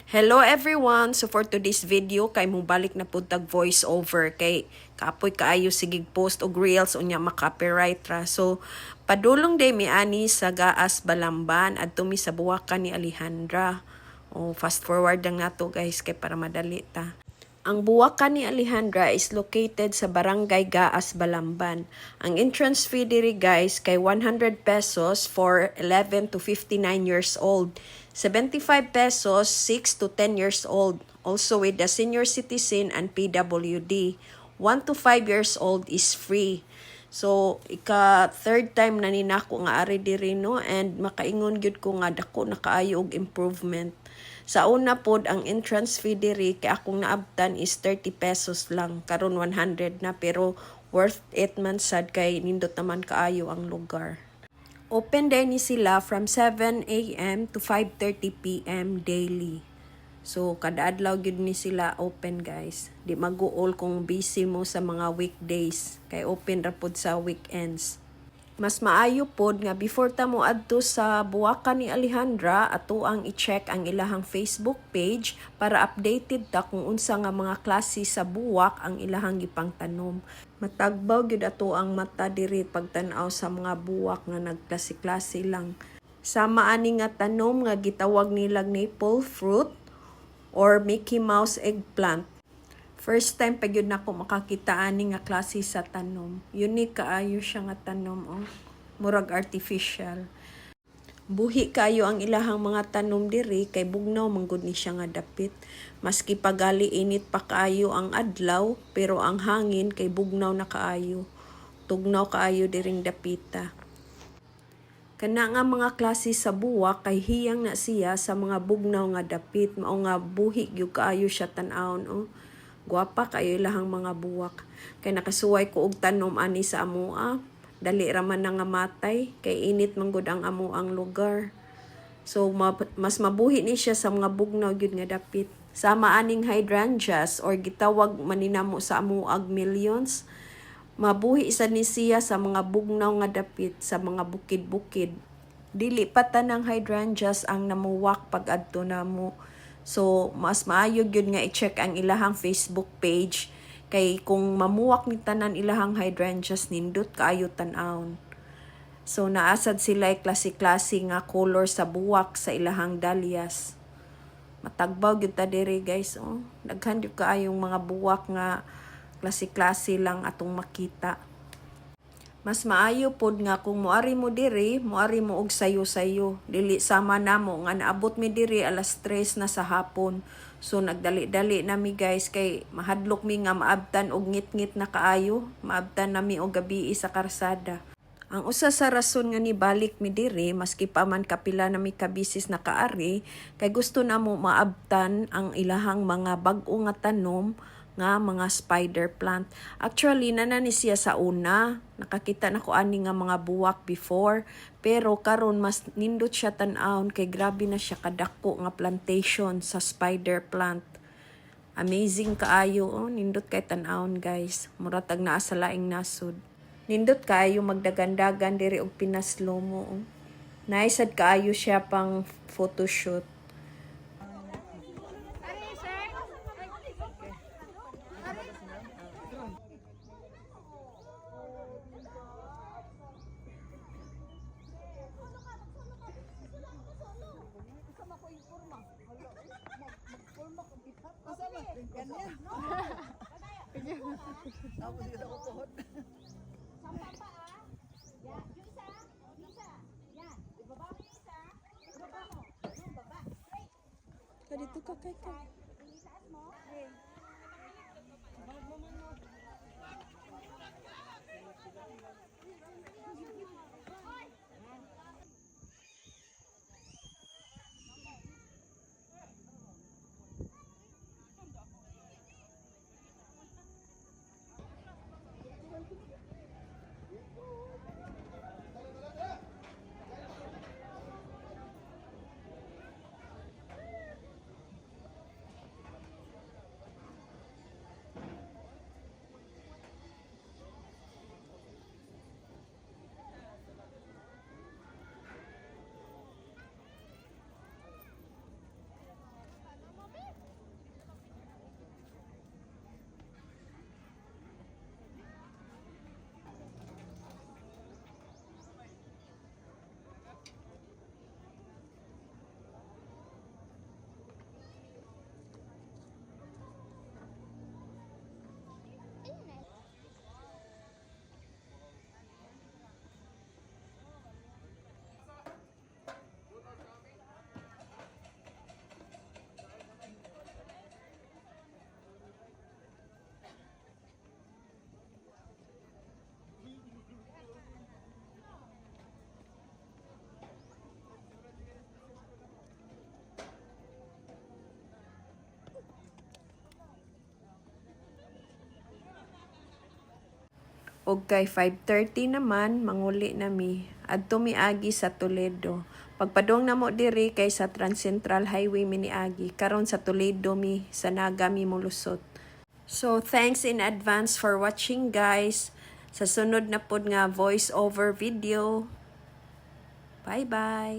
Hello everyone! So for today's video, kay mong balik na po tag voice over kay kapoy kaayo sigig post og reels unya makapiright ra. So padulong day mi ani sa Gaas Balamban adto mi sa buwakan ni Alejandra. Fast forward lang nato guys kay para madali ta. Ang buwakan ni Alejandra is located sa Barangay Gaas Balamban. Ang entrance fee diri guys kay 100 pesos for 11 to 59 years old. 75 pesos 6 to 10 years old. Also with the senior citizen and PWD. 1 to 5 years old is free. So, third time na ninako nga ari diri no and makaingon gyud ko nga dako na kaayo og improvement. Sa una pod ang entrance fee diri kay akong naabtan is 30 pesos lang karon 100 na pero worth it man sad kay nindot naman kaayo ang lugar. Open day ni sila from 7 a.m. to 5:30 p.m. daily. So kada adlaw gyud ni sila open guys. Di mag-uol kung busy mo sa mga weekdays kay open ra pod sa weekends. Mas maayo pod nga before ta mo adto sa buwakan ni Alejandra ato ang i-check ang ilahang Facebook page para updated ta kung unsa nga mga klase sa buwak ang ilahang gipangtanom. Matagbaw gyud ato ang mata diri pagtan-aw sa mga buwak nga nagklase-klase lang. Sama ani nga tanom nga gitawag nilang maple fruit or Mickey Mouse eggplant. First time pa gyud nako makakita ani nga klase sa tanom. Unique kaayo siya nga tanom murag artificial. Buhi kayo ang ilahang mga tanom diri kay bugnaw manggod ni siya nga dapit. Maski pagali init pa kaayo ang adlaw pero ang hangin kay bugnaw na kaayo. Tugnaw kaayo diring dapita. Kana nga mga klase sa buwak kay hiyang na siya sa mga bugnaw nga dapit mao nga buhi gyud kaayo siya tan-awon Guwapa kayo ilahang mga buwak. Kay nakasuway ko og tanom ani sa amoa. Dali raman na nga matay. Kay init man gud ang amoang lugar. So mas mabuhi ni siya sa mga bugnaw gyud nga dapit. Sama aning hydrangeas or gitawag maninamo sa amoag millions. Mabuhi isa ni siya sa mga bugnaw nga dapit sa mga bukid-bukid. Dili pa tanang hydrangeas ang namuwak pag adto namo. So, mas maayo gyud nga i-check ang ilahang Facebook page kay kung mamuwak ni tanan ilahang hydrangeas nindot kaayo tan-awon. So, naasad sila klase-klase nga color sa buwak sa ilahang dahlias. Matagbaw gyud ta diri guys, Daghan gyud kaayong mga buwak nga klase-klase lang atong makita. Mas maayo pod nga kung moari mo diri, moari mo og sayo-sayo. Dili sama namo nga naabot mi diri alas 3 na sa hapon. So nagdali-dali nami guys kay mahadlok mi nga maabtan og ngit-ngit na kaayo, maabtan nami og gabi sa karsada. Ang usa sa rason nga nibalik mi diri maski pa man kapila nami ka bisis na kaari kay gusto namo maabtan ang ilahang mga bag-o nga tanom nga mga spider plant. Actually, nanani siya sa una. Nakakita na ko ani nga mga buwak before. Pero karon mas nindot siya tan-awon kay grabe na siya kadako nga plantation sa spider plant. Amazing kaayo. Nindot kay tan-awon guys. Muratag naa sa laing nasod. Nindot kaayo magdagandagan diri og pinaslo mo. Naisad kaayo siya pang photoshoot. Dito ka kay. O kay 5:30 naman, manguli na mi. Adto mi agi sa Toledo. Pagpadong na mo diri kay sa Trans Central Highway mi ni agi. Karon sa Toledo mi, sa Naga mi molusot. So, thanks in advance for watching guys. Sa sunod na pod nga voice over video. Bye-bye!